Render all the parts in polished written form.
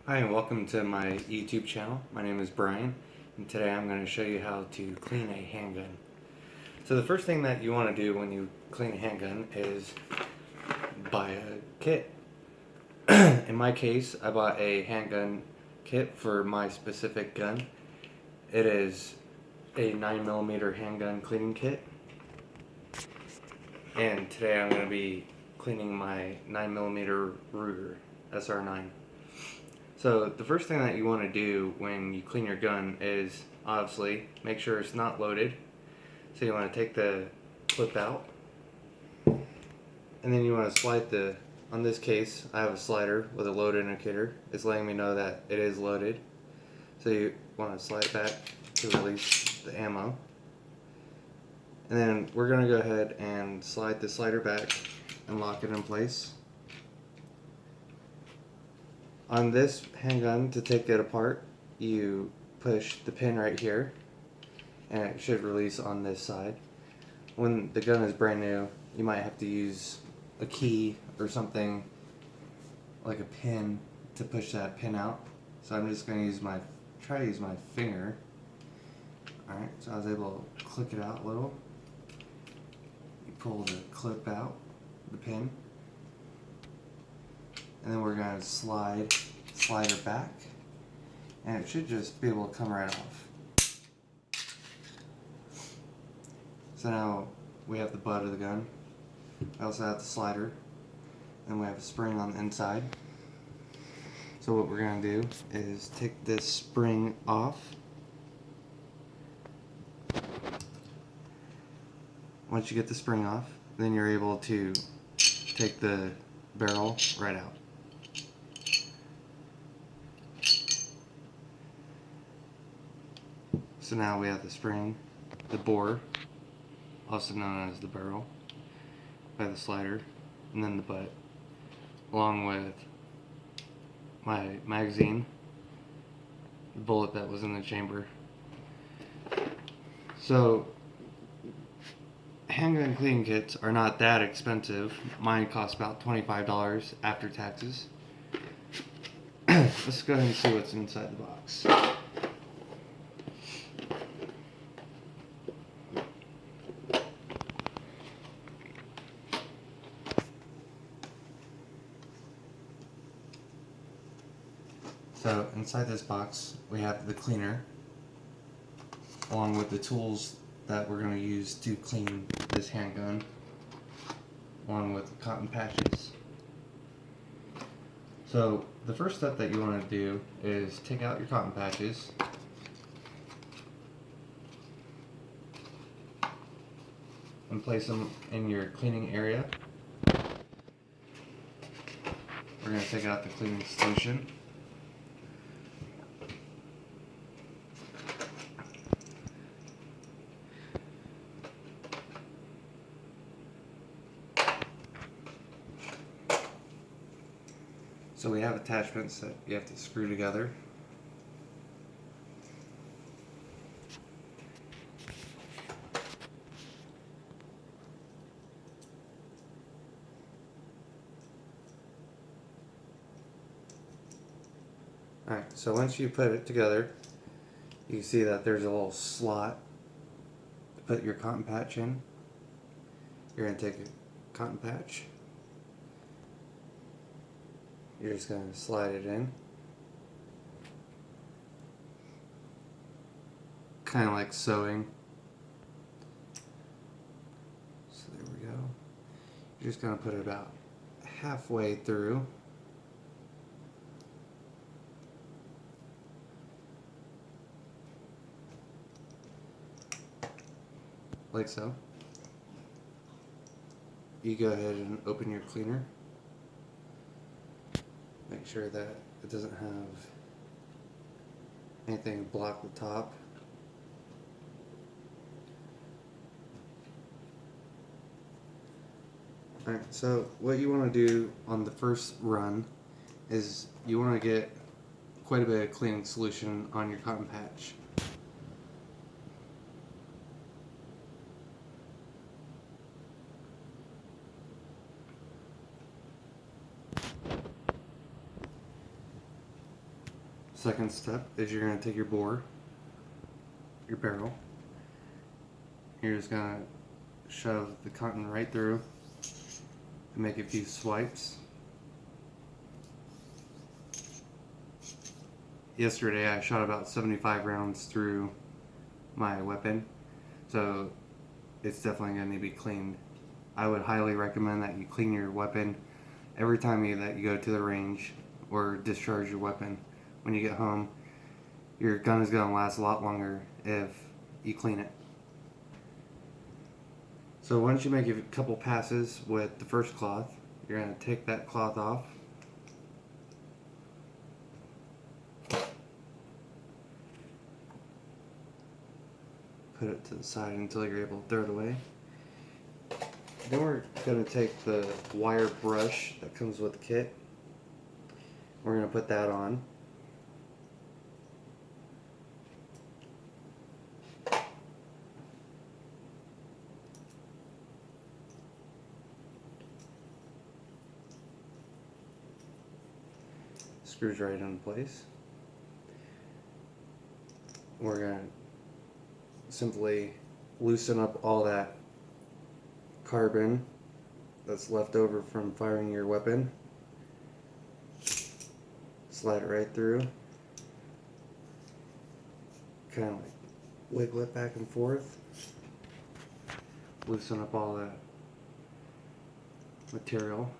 Hi and welcome to my YouTube channel. My name is Brian and today I'm going to show you how to clean a handgun. So the first thing that you want to do when you clean a handgun is buy a kit. In my case, I bought a handgun kit for my specific gun. It is a 9mm handgun cleaning kit. And today I'm going to be cleaning my 9mm Ruger SR9. So the first thing that you want to do when you clean your gun is obviously make sure it's not loaded. So you want to take the clip out, and then you want to slide on this case I have a slider with a load indicator. It's letting me know that it is loaded. So you want to slide back to release the ammo. And then we're going to go ahead and slide the slider back and lock it in place. On this handgun, to take it apart, you push the pin right here and it should release on this side. When the gun is brand new, you might have to use a key or something like a pin to push that pin out. So I'm just going to try to use my finger. Alright, so I was able to click it out a little. You pull the clip out, the pin. And then we're going to slide her back, and it should just be able to come right off. So now we have the butt of the gun. I also have the slider, and we have a spring on the inside. So what we're going to do is take this spring off. Once you get the spring off, then you're able to take the barrel right out. So now we have the spring, the bore, also known as the barrel, by the slider, and then the butt, along with my magazine, the bullet that was in the chamber. So handgun cleaning kits are not that expensive. Mine costs about $25 after taxes. Let's go ahead and see what's inside the box. So inside this box we have the cleaner, along with the tools that we're going to use to clean this handgun, along with cotton patches. So the first step that you want to do is take out your cotton patches. And place them in your cleaning area. We're going to take out the cleaning solution. So we have attachments that you have to screw together. Alright, so once you put it together, you see that there's a little slot to put your cotton patch in. You're going to take a cotton patch. You're just going to slide it in. Kind of like sewing. So there we go. You're just going to put it about halfway through. Like so. You go ahead and open your cleaner. Make sure that it doesn't have anything block the top. Alright, so what you want to do on the first run is you want to get quite a bit of cleaning solution on your cotton patch. Second step is you're going to take your bore, your barrel. You're just going to shove the cotton right through and make a few swipes. Yesterday I shot about 75 rounds through my weapon, so it's definitely going to be cleaned. I would highly recommend that you clean your weapon every time that you go to the range or discharge your weapon. When you get home, your gun is going to last a lot longer if you clean it. So once you make a couple passes with the first cloth, you're going to take that cloth off. Put it to the side until you're able to throw it away. Then we're going to take the wire brush that comes with the kit. We're going to put that on. Screws right in place. We're going to simply loosen up all that carbon that's left over from firing your weapon. Slide it right through. Kind of like wiggle it back and forth. Loosen up all that material.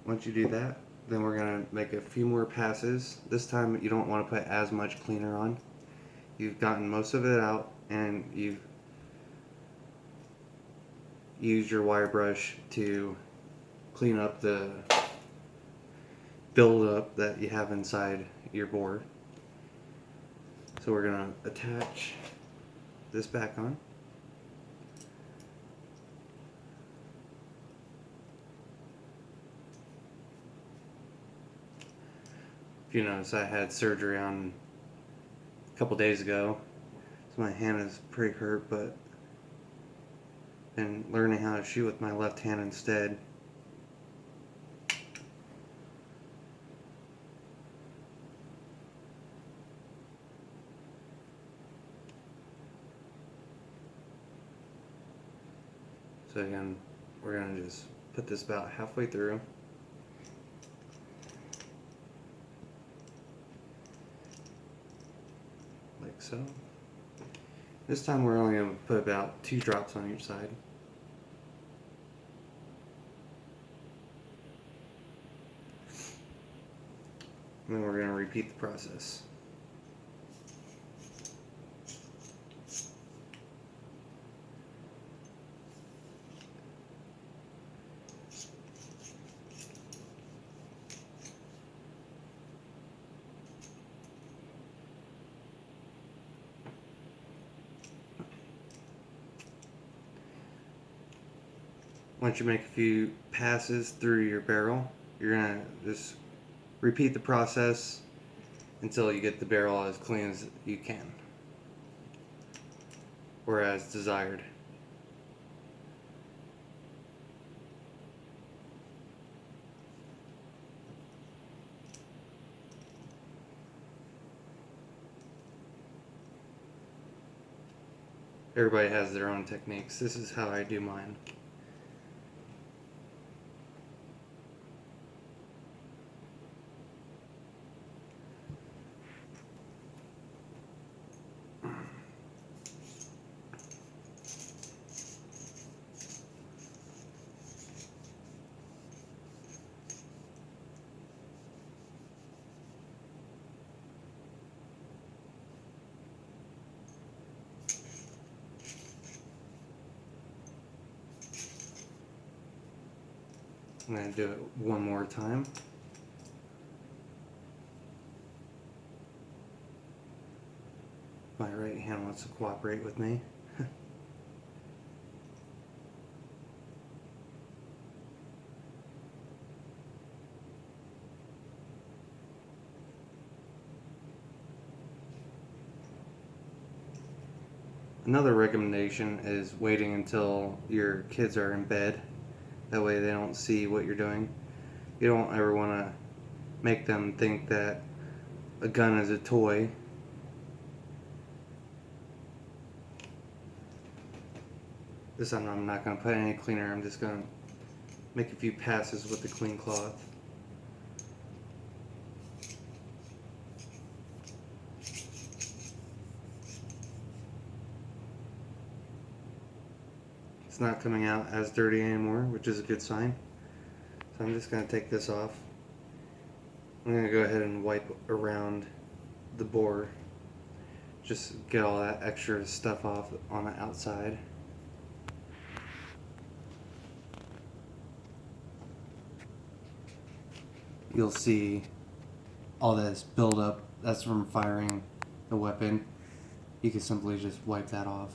Once you do that, then we're going to make a few more passes. This time you don't want to put as much cleaner on. You've gotten most of it out and you've used your wire brush to clean up the buildup that you have inside your bore. So we're going to attach this back on. If you notice, I had surgery on a couple days ago, so my hand is pretty hurt, but been learning how to shoot with my left hand instead. So again, we're going to just put this about halfway through. Like so. This time we're only going to put about 2 drops on each side. And then we're going to repeat the process. Once you make a few passes through your barrel, you're going to just repeat the process until you get the barrel as clean as you can, or as desired. Everybody has their own techniques. This is how I do mine. I'm going to do it one more time. My right hand wants to cooperate with me. Another recommendation is waiting until your kids are in bed. That way they don't see what you're doing. You don't ever want to make them think that a gun is a toy. This time I'm not going to put any cleaner. I'm just going to make a few passes with the clean cloth. It's not coming out as dirty anymore, which is a good sign. So I'm just going to take this off. I'm going to go ahead and wipe around the bore. Just get all that extra stuff off on the outside. You'll see all this buildup. That's from firing the weapon. You can simply just wipe that off.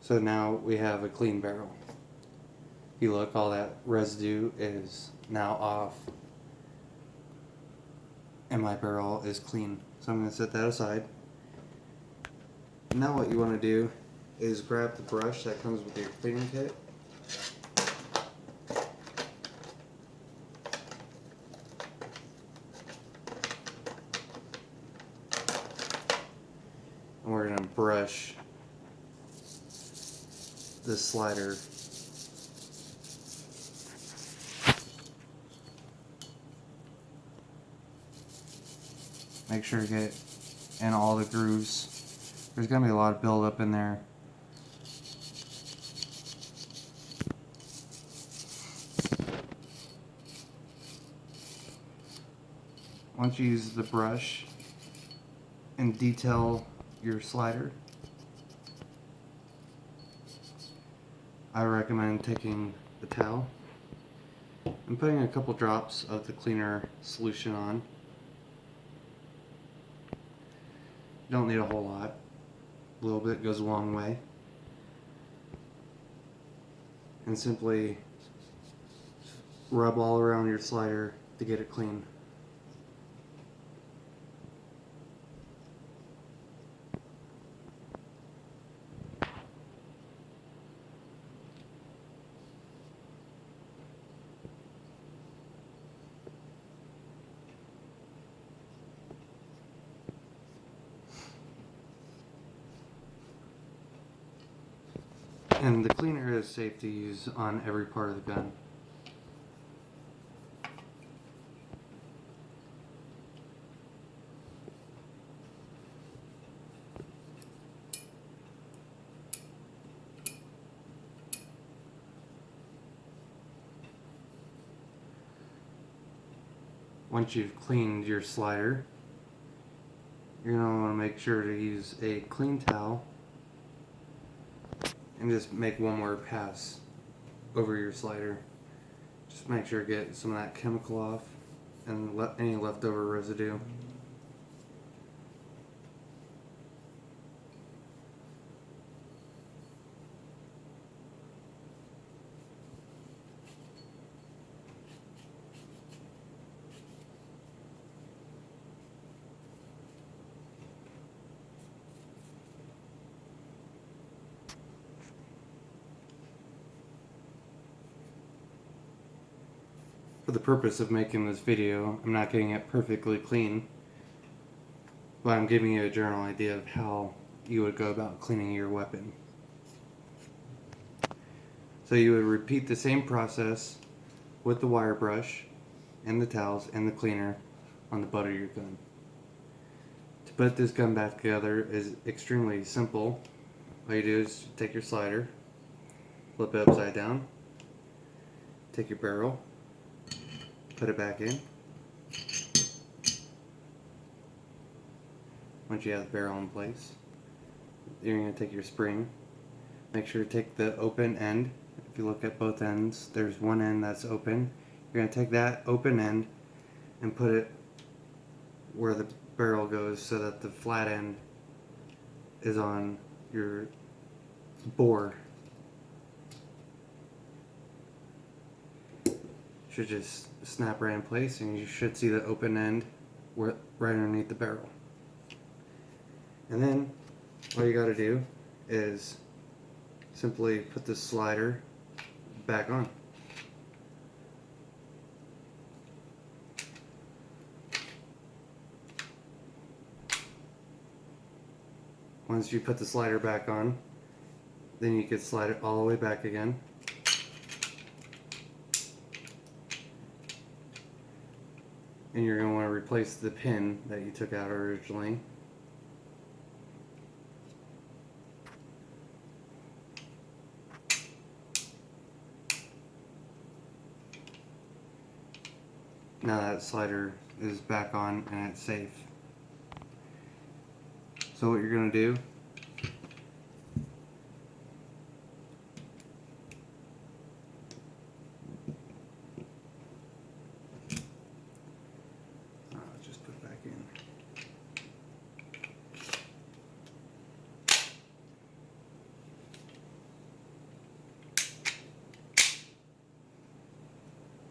So now we have a clean barrel. If you look, all that residue is now off, and my barrel is clean. So I'm going to set that aside. Now what you want to do is grab the brush that comes with your cleaning kit. And we're going to brush the slider. Make sure to get in all the grooves. There's going to be a lot of buildup in there. Once you use the brush and detail your slider, I recommend taking the towel and putting a couple drops of the cleaner solution on. You don't need a whole lot. A little bit goes a long way. And simply rub all around your slider to get it clean. And the cleaner is safe to use on every part of the gun. Once you've cleaned your slider, you're going to want to make sure to use a clean towel and just make one more pass over your slider. Just make sure to get some of that chemical off and any leftover residue. For the purpose of making this video, I'm not getting it perfectly clean, but I'm giving you a general idea of how you would go about cleaning your weapon. So you would repeat the same process with the wire brush and the towels and the cleaner on the butt of your gun. To put this gun back together is extremely simple. All you do is take your slider, flip it upside down, take your barrel, put it back in. Once you have the barrel in place, you're going to take your spring. Make sure to take the open end. If you look at both ends, there's one end that's open. You're going to take that open end and put it where the barrel goes so that the flat end is on your bore. Should just snap right in place, and you should see the open end right underneath the barrel. And then all you got to do is simply put the slider back on. Once you put the slider back on, then you can slide it all the way back again. And you're going to want to replace the pin that you took out originally. Now that slider is back on and it's safe. So what you're going to do just put it back in.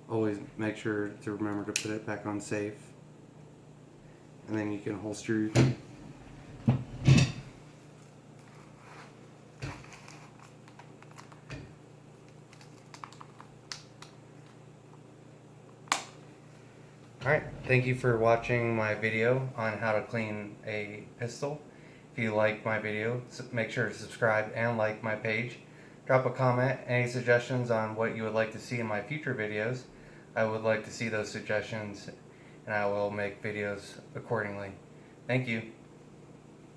Always make sure to remember to put it back on safe, and then you can holster your gun. Alright, thank you for watching my video on how to clean a pistol. If you like my video, make sure to subscribe and like my page. Drop a comment, any suggestions on what you would like to see in my future videos. I would like to see those suggestions, and I will make videos accordingly. Thank you.